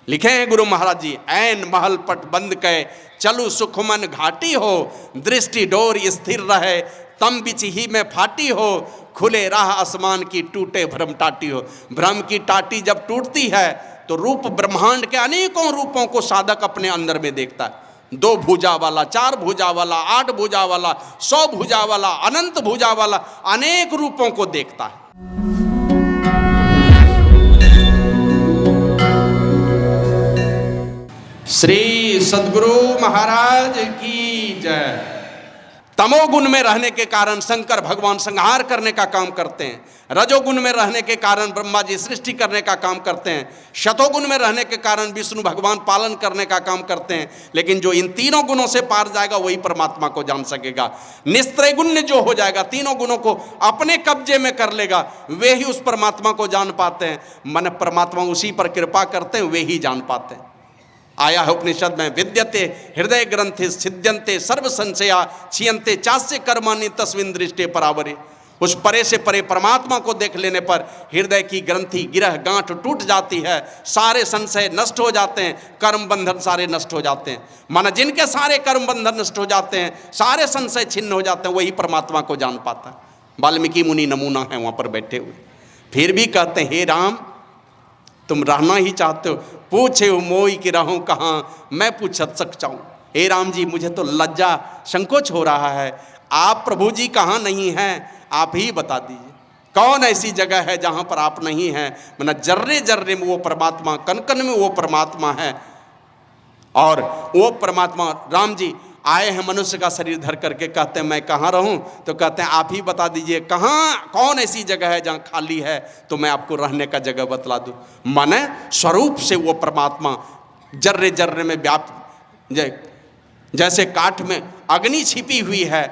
लिखे हैं गुरु महाराज जी, ऐन महल पट बंद कै चलू सुखमन घाटी हो, दृष्टि डोर स्थिर रहे तम बिच ही में फाटी हो, खुले राह आसमान की टूटे भ्रम टाटी हो। भ्रम की टाटी जब टूटती है तो रूप ब्रह्मांड के अनेकों रूपों को साधक अपने अंदर में देखता है। 2 भुजा वाला, 4 भुजा वाला, 8 भुजा वाला, 100 भुजा वाला, अनंत भुजा वाला, अनेक रूपों को देखता है। श्री सद्गुरु महाराज की जय। तमोगुण में रहने के कारण शंकर भगवान संहार करने का काम करते हैं, रजोगुण में रहने के कारण ब्रह्मा जी सृष्टि करने का काम करते हैं, शतोगुण में रहने के कारण विष्णु भगवान पालन करने का काम करते हैं। लेकिन जो इन तीनों गुणों से पार जाएगा वही परमात्मा को जान सकेगा। निस्त्रय गुण जो हो जाएगा, तीनों गुणों को अपने कब्जे में कर लेगा, वे ही उस परमात्मा को जान पाते हैं। मन परमात्मा उसी पर कृपा करते हैं, वे ही जान पाते हैं। आया है उपनिषद में, विद्यते हृदय ग्रंथि सिद्ध्यन्ते सर्व संशया क्षीयन्ते चास्य कर्माणि तस्मिन् दृष्टे परावरे। उस परे से परे परमात्मा को देख लेने पर हृदय की ग्रंथि गिरह गांठ टूट जाती है, सारे संशय नष्ट हो जाते हैं, कर्म बंधन सारे नष्ट हो जाते हैं। माना जिनके सारे कर्म बंधन नष्ट हो जाते हैं, सारे संशय छिन्न हो जाते हैं, वही परमात्मा को जान पाता है। वाल्मीकि मुनि नमूना है वहाँ पर बैठे हुए, फिर भी कहते हैं हे राम तुम रहना ही चाहते हो, पूछे हो मोई कि रहूं कहाँ, मैं पूछत सक चाहूँ। हे राम जी मुझे तो लज्जा संकोच हो रहा है, आप प्रभु जी कहाँ नहीं हैं, आप ही बता दीजिए कौन ऐसी जगह है जहाँ पर आप नहीं हैं। मतलब जर्रे जर्रे में वो परमात्मा, कन कन में वो परमात्मा है। और वो परमात्मा राम जी आए हैं मनुष्य का शरीर धर करके, कहते हैं मैं कहाँ रहूं, तो कहते हैं आप ही बता दीजिए कहाँ, कौन ऐसी जगह है जहाँ खाली है तो मैं आपको रहने का जगह बतला दूं। माने स्वरूप से वो परमात्मा जर्रे जर्रे में जैसे काठ में अग्नि छिपी हुई है,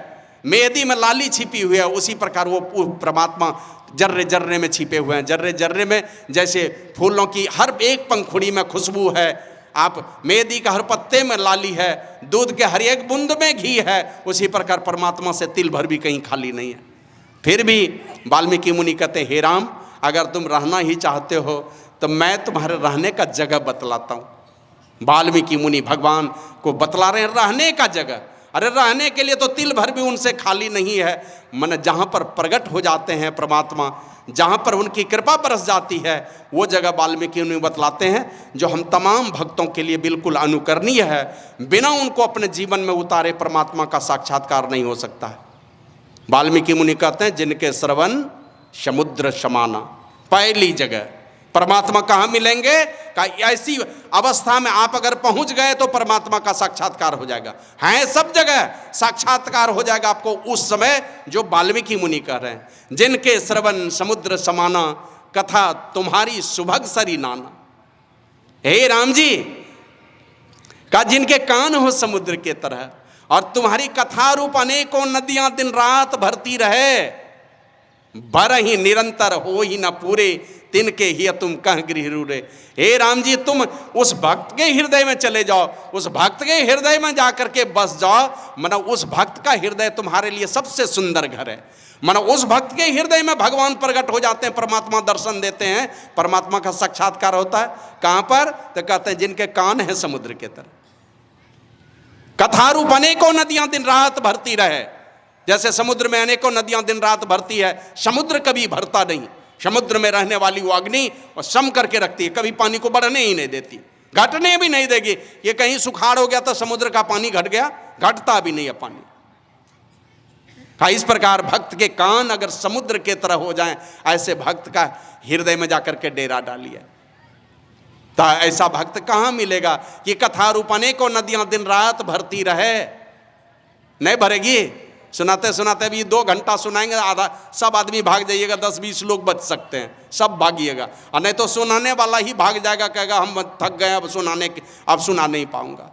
मेहंदी में लाली छिपी हुई है, उसी प्रकार वो परमात्मा जर्रे जर्रे में छिपे हुए हैं। जर्रे जर्रे में जैसे फूलों की हर एक पंखुड़ी में खुशबू है, आप मेहंदी का हर पत्ते में लाली है, दूध के हर एक बूंद में घी है, उसी प्रकार परमात्मा से तिल भर भी कहीं खाली नहीं है। फिर भी वाल्मीकि मुनि कहते हे राम अगर तुम रहना ही चाहते हो तो मैं तुम्हारे रहने का जगह बतलाता हूँ। वाल्मीकि मुनि भगवान को बतला रहे हैं रहने का जगह। अरे रहने के लिए तो तिल भर भी उनसे खाली नहीं है। मन जहाँ पर प्रकट हो जाते हैं परमात्मा, जहाँ पर उनकी कृपा बरस जाती है, वो जगह वाल्मीकि मुनि बतलाते हैं जो हम तमाम भक्तों के लिए बिल्कुल अनुकरणीय है। बिना उनको अपने जीवन में उतारे परमात्मा का साक्षात्कार नहीं हो सकता है। वाल्मीकि मुनि कहते हैं जिनके श्रवण समुद्र समाना। पहली जगह परमात्मा कहाँ मिलेंगे, का ऐसी अवस्था में आप अगर पहुंच गए तो परमात्मा का साक्षात्कार हो जाएगा। है सब जगह साक्षात्कार हो जाएगा आपको उस समय जो वाल्मीकि मुनि कह रहे हैं। जिनके श्रवण समुद्र समाना, कथा तुम्हारी सुभग सरी नाना। हे राम जी का जिनके कान हो समुद्र के तरह और तुम्हारी कथा रूप अनेकों नदियां दिन रात भरती रहे, भर ही निरंतर हो ही न पूरे, तिनके ही तुम कह गृह रूरे। हे राम जी तुम उस भक्त के हृदय में चले जाओ, उस भक्त के हृदय में जाकर के बस जाओ। माना उस भक्त का हृदय तुम्हारे लिए सबसे सुंदर घर है। माना उस भक्त के हृदय में भगवान प्रकट हो जाते हैं, परमात्मा दर्शन देते हैं, परमात्मा का साक्षात्कार होता है। कहाँ पर, तो कहते हैं जिनके कान है समुद्र के तरह, कथारूप अनेकों नदियां दिन रात भरती रहे। जैसे समुद्र में अनेकों नदियां दिन रात भरती है, समुद्र कभी भरता नहीं। समुद्र में रहने वाली वो अग्नि और सम करके रखती है, कभी पानी को बढ़ने ही नहीं देती, घटने भी नहीं देगी। ये कहीं सुखाड़ हो गया तो समुद्र का पानी घट गया, घटता भी नहीं है पानी। इस प्रकार भक्त के कान अगर समुद्र के तरह हो जाएं, ऐसे भक्त का हृदय में जाकर के डेरा डालिए। तो ऐसा भक्त कहाँ मिलेगा कि कथा रूप अनेकों नदियां दिन रात भरती रहे? नहीं भरेगी। सुनाते सुनाते अभी 2 घंटा सुनाएंगे, आधा सब आदमी भाग जाइएगा, 10-20 लोग बच सकते हैं, सब भागिएगा। और नहीं तो सुनाने वाला ही भाग जाएगा, कहेगा हम थक गए अब सुना नहीं पाऊंगा।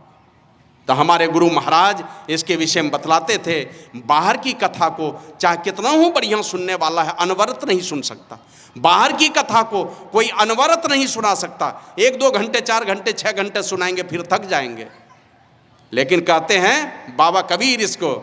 तो हमारे गुरु महाराज इसके विषय में बतलाते थे, बाहर की कथा को चाहे कितना हो बढ़िया सुनने वाला है, अनवरत नहीं सुन सकता। बाहर की कथा को कोई अनवरत नहीं सुना सकता। 1-2 घंटे 4 घंटे 6 घंटे सुनाएंगे फिर थक जाएंगे। लेकिन कहते हैं बाबा कबीर इसको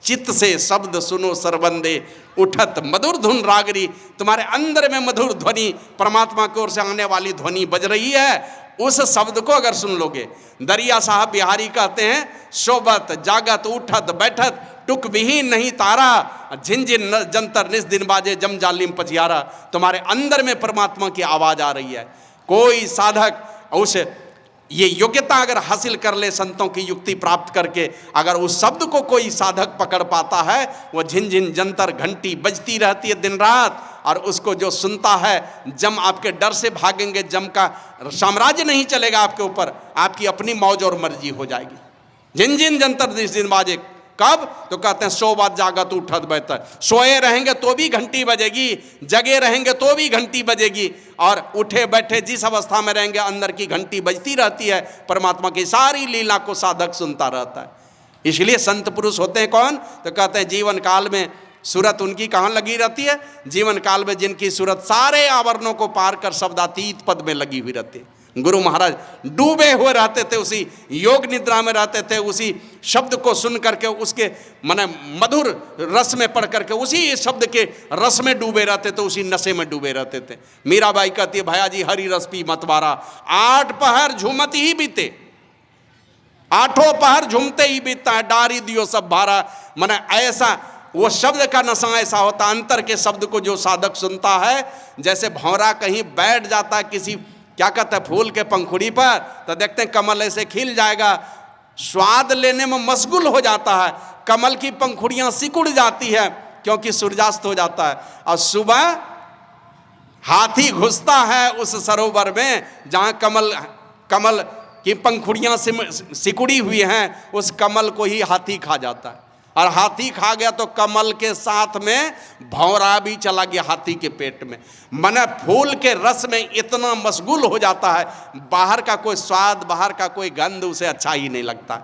चित्त से शब्द सुनो सरबंदे, उठत मधुर धुन रागरी। तुम्हारे अंदर में मधुर ध्वनि, परमात्मा की ओर से आने वाली ध्वनि बज रही है, उस शब्द को अगर सुन लोगे। दरिया साहब बिहारी कहते हैं, सोबत जागत उठत बैठत टुक विहीन नहीं तारा, झिनझिन जंतर निस दिन बाजे जम जालिम पजियारा। तुम्हारे अंदर में परमात्मा की आवाज आ रही है। कोई साधक उस ये योग्यता अगर हासिल कर ले, संतों की युक्ति प्राप्त करके, अगर उस शब्द को कोई साधक पकड़ पाता है, वो झिनझिन जंतर घंटी बजती रहती है दिन रात, और उसको जो सुनता है, जम आपके डर से भागेंगे, जम का साम्राज्य नहीं चलेगा आपके ऊपर, आपकी अपनी मौज और मर्जी हो जाएगी। झिनझिन जंतर जिस दिन बाजे, कब? तो कहते हैं सो बात जागत उठत बैठत। सोए रहेंगे तो भी घंटी बजेगी, जगे रहेंगे तो भी घंटी बजेगी, और उठे बैठे जिस अवस्था में रहेंगे अंदर की घंटी बजती रहती है। परमात्मा की सारी लीला को साधक सुनता रहता है। इसलिए संत पुरुष होते हैं कौन? तो कहते हैं जीवन काल में सूरत उनकी कहाँ लगी रहती है? जीवन काल में जिनकी सूरत सारे आवरणों को पार कर शब्दातीत पद में लगी हुई रहती है। गुरु महाराज डूबे हुए रहते थे, उसी योग निद्रा में रहते थे, उसी शब्द को सुन करके, उसके माने मधुर रस में पढ़ करके उसी शब्द के रस में डूबे रहते थे, उसी नशे में डूबे रहते थे। मीराबाई कहती है, भैया जी हरी रस पी मतवारा, 8 पहर झूमत ही बीते, 8 पहर झूमते ही बीतता है, डारी दियो सब भारा। माने ऐसा वो शब्द का नशा ऐसा होता, अंतर के शब्द को जो साधक सुनता है, जैसे भौरा कहीं बैठ जाता है किसी क्या कहते हैं फूल के पंखुड़ी पर, तो देखते हैं कमल ऐसे खिल जाएगा, स्वाद लेने में मशगूल हो जाता है, कमल की पंखुड़ियां सिकुड़ जाती है क्योंकि सूर्यास्त हो जाता है, और सुबह हाथी घुसता है उस सरोवर में जहां कमल की पंखुड़ियां सिकुड़ी हुई हैं, उस कमल को ही हाथी खा जाता है, और हाथी खा गया तो कमल के साथ में भौरा भी चला गया हाथी के पेट में। माने फूल के रस में इतना मशगूल हो जाता है, बाहर का कोई स्वाद, बाहर का कोई गंध उसे अच्छा ही नहीं लगता।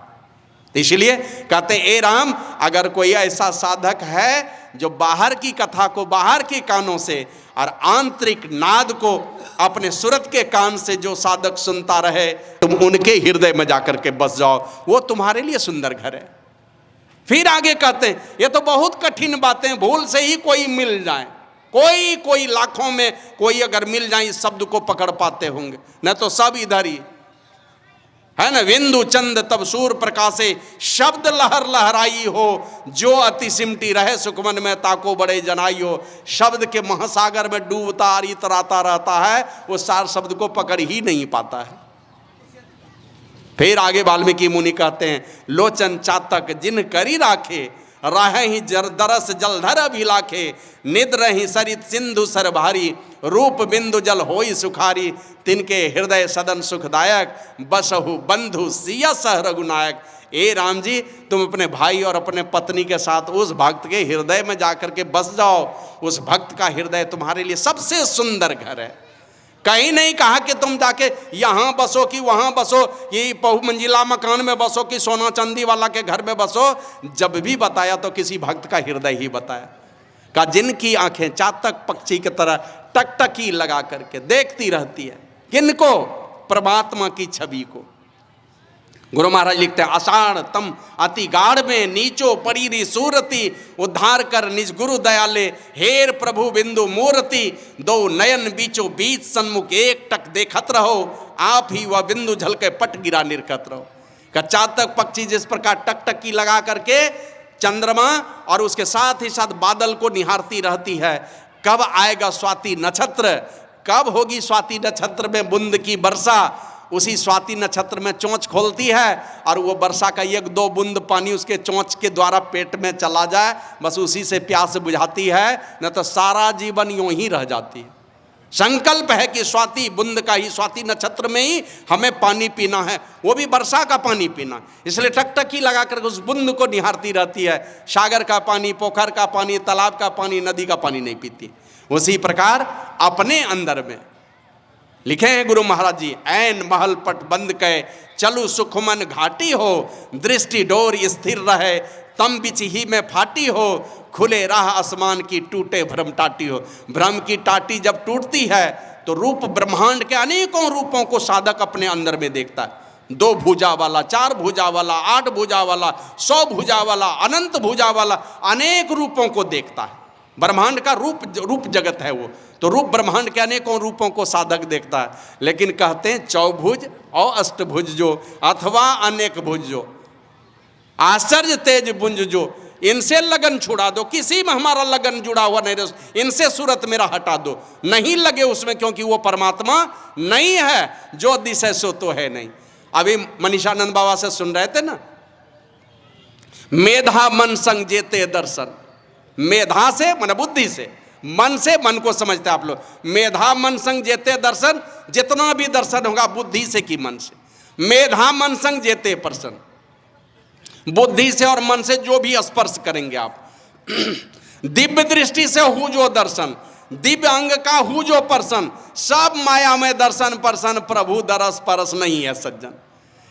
इसलिए कहते ए राम, अगर कोई ऐसा साधक है जो बाहर की कथा को बाहर के कानों से और आंतरिक नाद को अपने सूरत के कान से जो साधक सुनता रहे, तुम उनके हृदय में जाकर के बस जाओ, वो तुम्हारे लिए सुंदर घर है। फिर आगे कहते हैं, ये तो बहुत कठिन बातें, भूल से ही कोई मिल जाए, कोई लाखों में कोई अगर मिल जाए इस शब्द को पकड़ पाते होंगे, न तो सब इधर ही है ना। बिंदु चंद तब सूर प्रकाशे, शब्द लहर लहराई हो, जो अति सिमटी रहे सुखमन में ताको बड़े जनाई हो। शब्द के महासागर में डूबता इतराता रहता है, वो सार शब्द को पकड़ ही नहीं पाता है। फिर आगे वाल्मीकि मुनि कहते हैं, लोचन चातक जिन करी राखे, राहे ही दरस जलधर अभिलाखे, निद्र ही सरित सिंधु सर भारी, रूप बिंदु जल होई सुखारी, तिनके हृदय सदन सुखदायक, बसहु बंधु सिया सह रघुनायक। ए राम जी, तुम अपने भाई और अपने पत्नी के साथ उस भक्त के हृदय में जाकर के बस जाओ। उस भक्त का हृदय तुम्हारे लिए सबसे सुंदर घर है। कहीं नहीं कहा कि तुम जाके यहाँ बसो कि वहाँ बसो, ये बहुमंजिला मकान में बसो कि सोना चांदी वाला के घर में बसो। जब भी बताया तो किसी भक्त का हृदय ही बताया, का जिनकी आंखें चातक पक्षी की तरह टकटकी लगा करके देखती रहती है, किनको? परमात्मा की छवि को। गुरु महाराज लिखते हैं, आषाढ़ तम अति गाढ़ में नीचो परीरी सूरती, उद्धार कर निज गुरु दयाले, हेर प्रभु बिंदु मूर्ति, दो नयन बीचो बीच सन्मुख एक टक देखत रहो, आप ही वह बिंदु झलके पट गिरा निरखत रहो। का चातक पक्षी जिस प्रकार टकटकी लगा करके चंद्रमा और उसके साथ ही साथ बादल को निहारती रहती है, कब आएगा स्वाति नक्षत्र, कब होगी स्वाति नक्षत्र में बूंद की वर्षा। उसी स्वाति नक्षत्र में चोंच खोलती है और वो वर्षा का 1-2 बूंद पानी उसके चोंच के द्वारा पेट में चला जाए, बस उसी से प्यास बुझाती है, न तो सारा जीवन यूं ही रह जाती है। संकल्प है कि स्वाति बूंद का ही, स्वाति नक्षत्र में ही हमें पानी पीना है, वो भी वर्षा का पानी पीना। इसलिए टकटकी लगा कर उस बूंद को निहारती रहती है। सागर का पानी, पोखर का पानी, तालाब का पानी, नदी का पानी नहीं पीती। उसी प्रकार अपने अंदर में लिखे हैं गुरु महाराज जी, ऐन महल पट बंद कै चलू सुखमन घाटी हो, दृष्टि डोर स्थिर रहे तम बिच ही में फाटी हो, खुले राह आसमान की टूटे भ्रम टाटी हो। भ्रम की टाटी जब टूटती है तो रूप ब्रह्मांड के अनेकों रूपों को साधक अपने अंदर में देखता है। 2 भुजा वाला, 4 भुजा वाला, 8 भुजा वाला, 100 भुजा वाला, अनंत भुजा वाला, अनेक रूपों को देखता है। ब्रह्मांड का रूप जगत है वो, तो रूप ब्रह्मांड के अनेकों रूपों को साधक देखता है। लेकिन कहते हैं चौभुज और अष्टभुज जो, अथवा अनेक भुज जो, आश्चर्य तेज पुंज जो, इनसे लगन छुड़ा दो। किसी में हमारा लगन जुड़ा हुआ नहीं, इनसे सूरत मेरा हटा दो, नहीं लगे उसमें, क्योंकि वो परमात्मा नहीं है। जो दिशे सो तो है नहीं। अभी मनीषानंद बाबा से सुन रहे थे ना, मेधा मन संग जेते दर्शन। मेधा से मन बुद्धि से, मन से मन को समझते आप लोग। मेधा मन संग जेते दर्शन, जितना भी दर्शन होगा बुद्धि से कि मन से। मेधा मन संग जेते पर्सन, बुद्धि से और मन से जो भी स्पर्श करेंगे आप। दिव्य दृष्टि से हु जो दर्शन, दिव्य अंग का हु जो पर्सन, सब माया में दर्शन पर्सन, प्रभु दरस परस नहीं है सज्जन।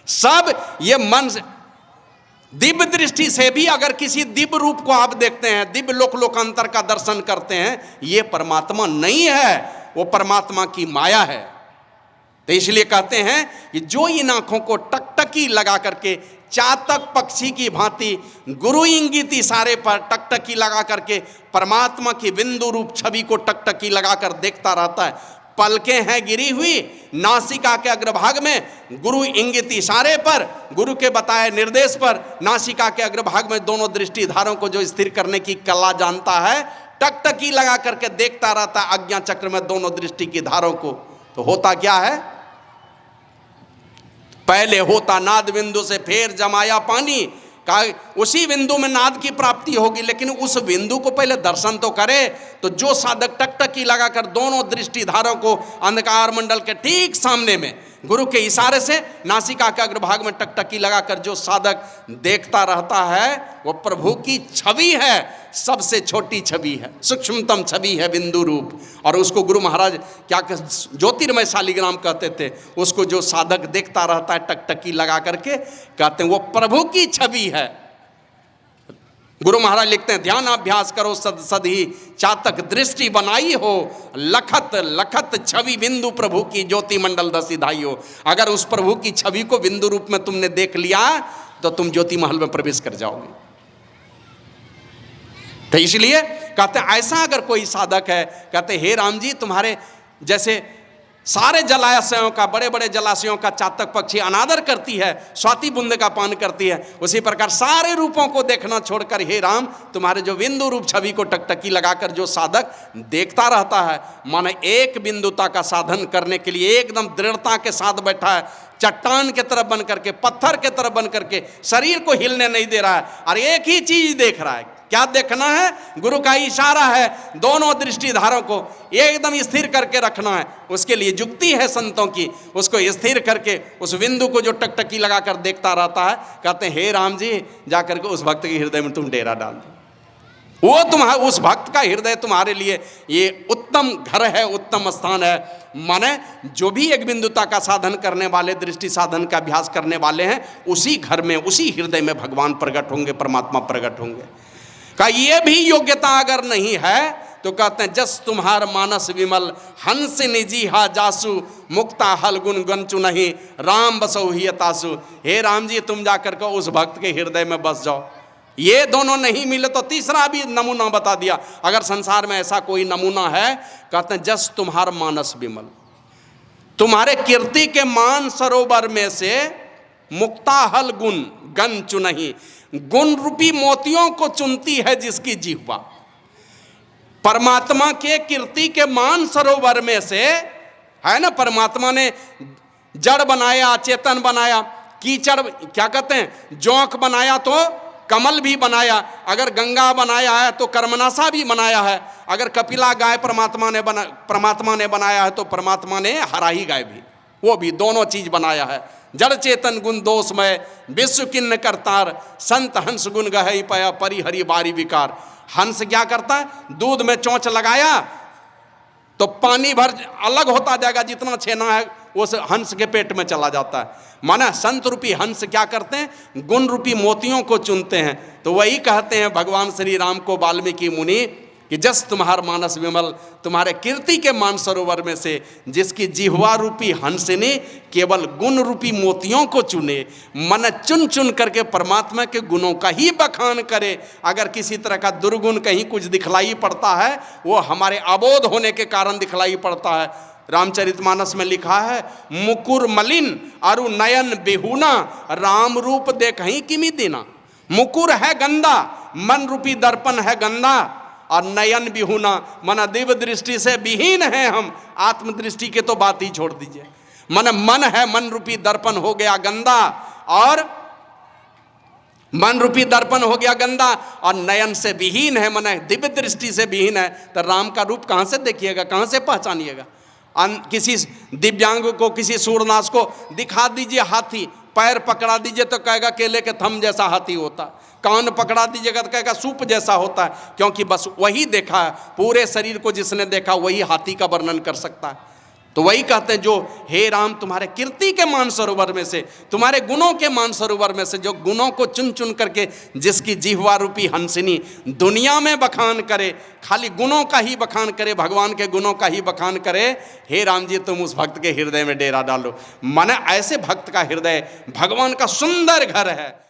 सब ये मन से, दिव्य दृष्टि से भी अगर किसी दिव्य रूप को आप देखते हैं, दिव्य लोकांतर का दर्शन करते हैं, ये परमात्मा नहीं है, वो परमात्मा की माया है। तो इसलिए कहते हैं कि जो इन आंखों को टकटकी लगा करके चातक पक्षी की भांति गुरु इंगित इशारे पर टकटकी लगा करके परमात्मा की बिंदु रूप छवि को टकटकी लगाकर देखता रहता है। पलकें हैं गिरी हुई नासिका के अग्रभाग में, गुरु इंगित इशारे पर, गुरु के बताए निर्देश पर नासिका के अग्रभाग में दोनों दृष्टिधारों को जो स्थिर करने की कला जानता है, टकटकी लगा करके देखता रहता है आज्ञा चक्र में दोनों दृष्टि की धारों को। तो होता क्या है, पहले होता नाद बिंदु से फिर जमाया पानी का, उसी बिंदु में नाद की प्राप्ति होगी। लेकिन उस बिंदु को पहले दर्शन तो करे। तो जो साधक टकटकी लगाकर दोनों दृष्टिधारों को अंधकार मंडल के ठीक सामने में गुरु के इशारे से नासिका के अग्रभाग में टकटकी लगाकर जो साधक देखता रहता है, वो प्रभु की छवि है, सबसे छोटी छवि है, सूक्ष्मतम छवि है, बिंदु रूप। और उसको गुरु महाराज क्या ज्योतिर्मय शालिग्राम कहते थे। उसको जो साधक देखता रहता है टकटकी लगा करके, कहते हैं वो प्रभु की छवि है। गुरु महाराज लिखते हैं, ध्यान अभ्यास करो सद ही चातक दृष्टि बनाई हो, लखत लखत छवि बिंदु प्रभु की ज्योति मंडल दसी धाई हो। अगर उस प्रभु की छवि को बिंदु रूप में तुमने देख लिया तो तुम ज्योति महल में प्रवेश कर जाओगे। तो इसलिए कहते हैं ऐसा अगर कोई साधक है, कहते हे राम जी, तुम्हारे जैसे सारे जलाशयों का, बड़े बड़े जलाशयों का चातक पक्षी अनादर करती है, स्वाति बूंद का पान करती है, उसी प्रकार सारे रूपों को देखना छोड़कर हे राम, तुम्हारे जो बिंदु रूप छवि को टकटकी लगाकर जो साधक देखता रहता है, माने एक बिंदुता का साधन करने के लिए एकदम दृढ़ता के साथ बैठा है, चट्टान के तरफ बन करके, पत्थर के तरफ बन करके, शरीर को हिलने नहीं दे रहा है और एक ही चीज देख रहा है। क्या देखना है? गुरु का इशारा है, दोनों दृष्टिधारों को एकदम स्थिर करके रखना है। उसके लिए युक्ति है संतों की, उसको स्थिर करके उस बिंदु को जो टकटकी लगाकर देखता रहता है, कहते हैं हे राम जी, जाकर के उस भक्त के हृदय में तुम डेरा डाल दो। वो तुम्हारा, उस भक्त का हृदय तुम्हारे लिए ये उत्तम घर है, उत्तम स्थान है। माने जो भी एक बिंदुता का साधन करने वाले, दृष्टि साधन का अभ्यास करने वाले हैं, उसी घर में, उसी हृदय में भगवान प्रकट होंगे, परमात्मा प्रकट होंगे। का ये भी योग्यता अगर नहीं है तो कहते हैं जस तुम्हार मानस विमल, हंस निजी हा जासु, मुक्ता हल गुण गंचु नहीं, राम बसौ ही तासु। हे राम जी, तुम जाकर के उस भक्त के हृदय में बस जाओ। ये दोनों नहीं मिले तो तीसरा भी नमूना बता दिया। अगर संसार में ऐसा कोई नमूना है, कहते हैं जस तुम्हार मानस विमल, तुम्हारे कीर्ति के मान सरोवर में से मुक्ता हल गुण गंचु नहीं, गुण रूपी मोतियों को चुनती है जिसकी जिह्वा। परमात्मा के कीर्ति के मान सरोवर में से, है ना, परमात्मा ने जड़ बनाया, चेतन बनाया, कीचड़ क्या कहते हैं, जोंक बनाया तो कमल भी बनाया, अगर गंगा बनाया है तो कर्मनाशा भी बनाया है, अगर कपिला गाय परमात्मा ने बनाया है तो परमात्मा ने हराही गाय भी, वो भी दोनों चीज बनाया है। जड़ चेतन गुण दोषमय, विश्व किन्न करतार, संत हंस गुण गहई पया, परिहरि बारी विकार। हंस क्या करता है? दूध में चोंच लगाया तो पानी भर अलग होता जाएगा, जितना छेना है वो हंस के पेट में चला जाता है। माना संत रूपी हंस क्या करते हैं? गुण रूपी मोतियों को चुनते हैं। तो वही कहते हैं भगवान श्री राम को वाल्मीकि मुनि, कि जस तुम्हार मानस विमल, तुम्हारे कीर्ति के मान सरोवर में से जिसकी जिह्वा रूपी हंस ने केवल गुण रूपी मोतियों को चुने, मन चुन चुन करके परमात्मा के गुणों का ही बखान करे। अगर किसी तरह का दुर्गुण कहीं कुछ दिखलाई पड़ता है, वो हमारे अबोध होने के कारण दिखलाई पड़ता है। रामचरितमानस में लिखा है, मुकुर मलिन अरु नयन बेहुना, राम रूप देखहीं किमि दीना। मुकुर है गंदा, मन रूपी दर्पण है गंदा, और नयन बिहुना मन दिव्य दृष्टि से विहीन है हम। आत्मदृष्टि के तो बात ही छोड़ दीजिए। मन है, मन रूपी दर्पण हो गया गंदा, और मन रूपी दर्पण हो गया गंदा, और नयन से विहीन है, मन दिव्य दृष्टि से विहीन है। तो राम का रूप कहाँ से देखिएगा, कहाँ से पहचानिएगा। किसी दिव्यांग को, किसी सूरनाश को दिखा दीजिए हाथी, पैर पकड़ा दीजिए तो कहेगा केले के थम जैसा हाथी होता, कान पकड़ा दीजिएगा तो कहेगा सूप जैसा होता है, क्योंकि बस वही देखा है। पूरे शरीर को जिसने देखा वही हाथी का वर्णन कर सकता है। तो वही कहते हैं, जो हे राम तुम्हारे कीर्ति के मान सरोवर में से, तुम्हारे गुणों के मान सरोवर में से, जो गुणों को चुन चुन करके जिसकी जिह्वा रूपी हंसिनी दुनिया में बखान करे, खाली गुणों का ही बखान करे, भगवान के गुणों का ही बखान करे, हे राम जी तुम उस भक्त के हृदय में डेरा डालो। माने ऐसे भक्त का हृदय भगवान का सुंदर घर है।